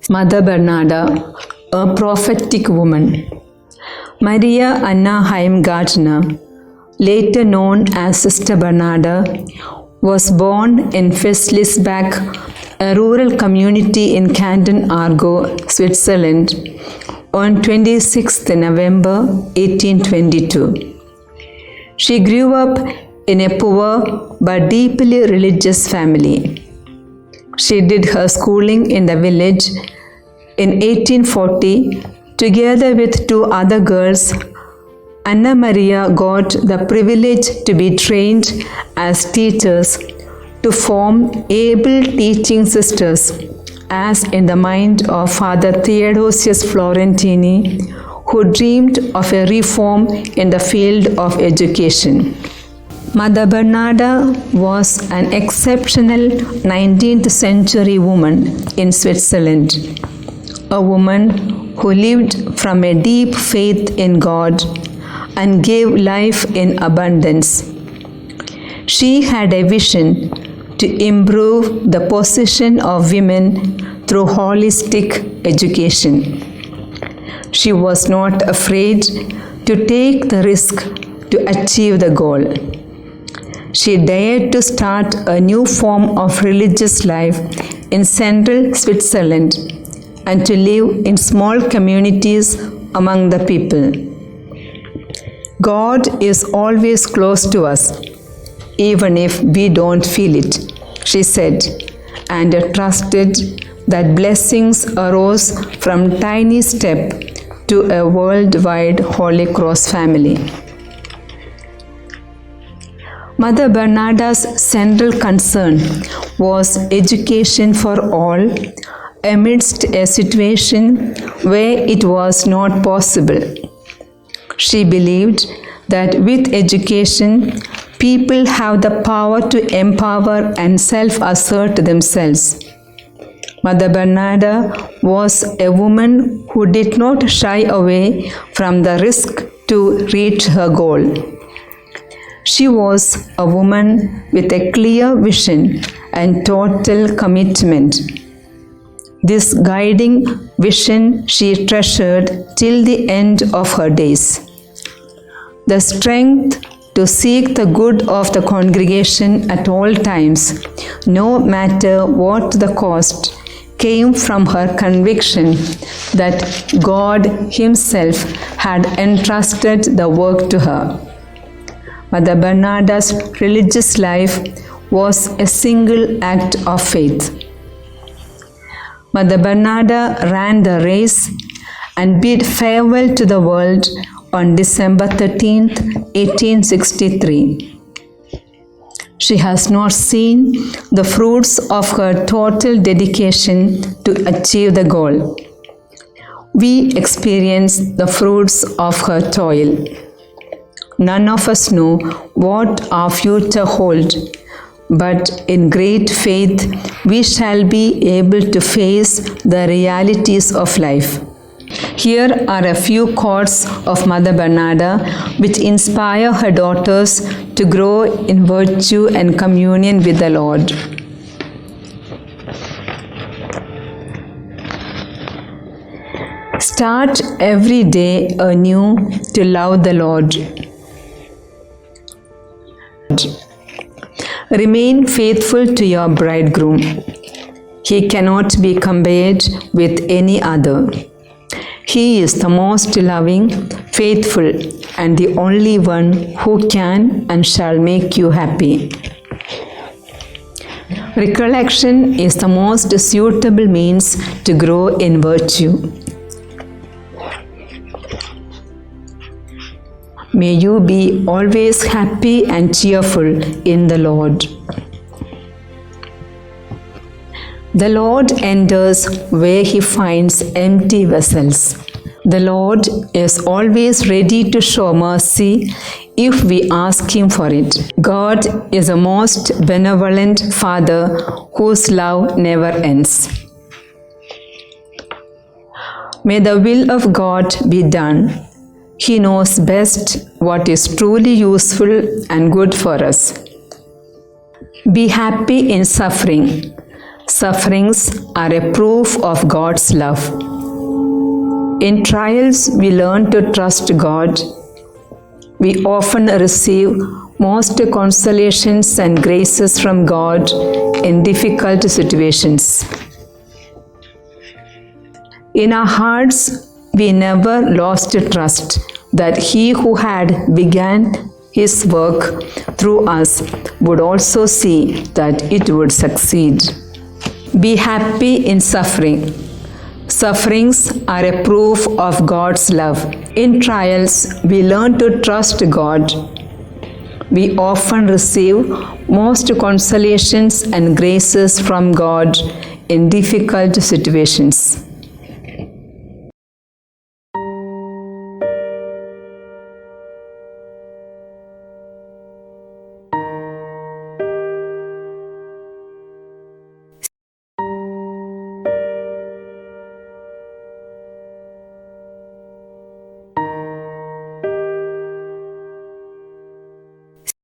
Mother Bernarda, a prophetic woman. Maria Anna Heimgartner, later known as Sister Bernarda, was born in Feldlisbach, a rural community in Canton Argo, Switzerland, on 26 November 1822. She grew up in a poor but deeply religious family. She did her schooling in the village in 1840 together with two other girls. Anna Maria got the privilege to be trained as teachers to form able teaching sisters, as in the mind of Father Theodosius Florentini, who dreamed of a reform in the field of education. Mother Bernarda was an exceptional 19th century woman in Switzerland, a woman who lived from a deep faith in God and gave life in abundance. She had a vision to improve the position of women through holistic education. She was not afraid to take the risk to achieve the goal. She dared to start a new form of religious life in central Switzerland and to live in small communities among the people. God is always close to us, even if we don't feel it, she said, and trusted that blessings arose from tiny step to a worldwide Holy Cross family. Mother Bernarda's central concern was education for all amidst a situation where it was not possible. She believed that with education, people have the power to empower and self-assert themselves. Mother Bernarda was a woman who did not shy away from the risk to reach her goal. She was a woman with a clear vision and total commitment. This guiding vision she treasured till the end of her days. The strength to seek the good of the congregation at all times, no matter what the cost, came from her conviction that God Himself had entrusted the work to her. Mother Bernarda's religious life was a single act of faith. Mother Bernarda ran the race and bid farewell to the world on December 13, 1863. She has not seen the fruits of her total dedication to achieve the goal. We experience the fruits of her toil. None of us know what our future holds, but in great faith we shall be able to face the realities of life. Here are a few quotes of Mother Bernarda which inspire her daughters to grow in virtue and communion with the Lord. Start every day anew to love the Lord. Remain faithful to your bridegroom. He cannot be compared with any other. He is the most loving, faithful, and the only one who can and shall make you happy. Recollection is the most suitable means to grow in virtue. May you be always happy and cheerful in the Lord. The Lord enters where He finds empty vessels. The Lord is always ready to show mercy if we ask Him for it. God is a most benevolent Father whose love never ends. May the will of God be done. He knows best what is truly useful and good for us. Be happy in suffering. Sufferings are a proof of God's love. In trials, we learn to trust God. We often receive most consolations and graces from God in difficult situations. In our hearts, we never lost trust that He who had begun His work through us would also see that it would succeed. Be happy in suffering. Sufferings are a proof of God's love. In trials, we learn to trust God. We often receive most consolations and graces from God in difficult situations.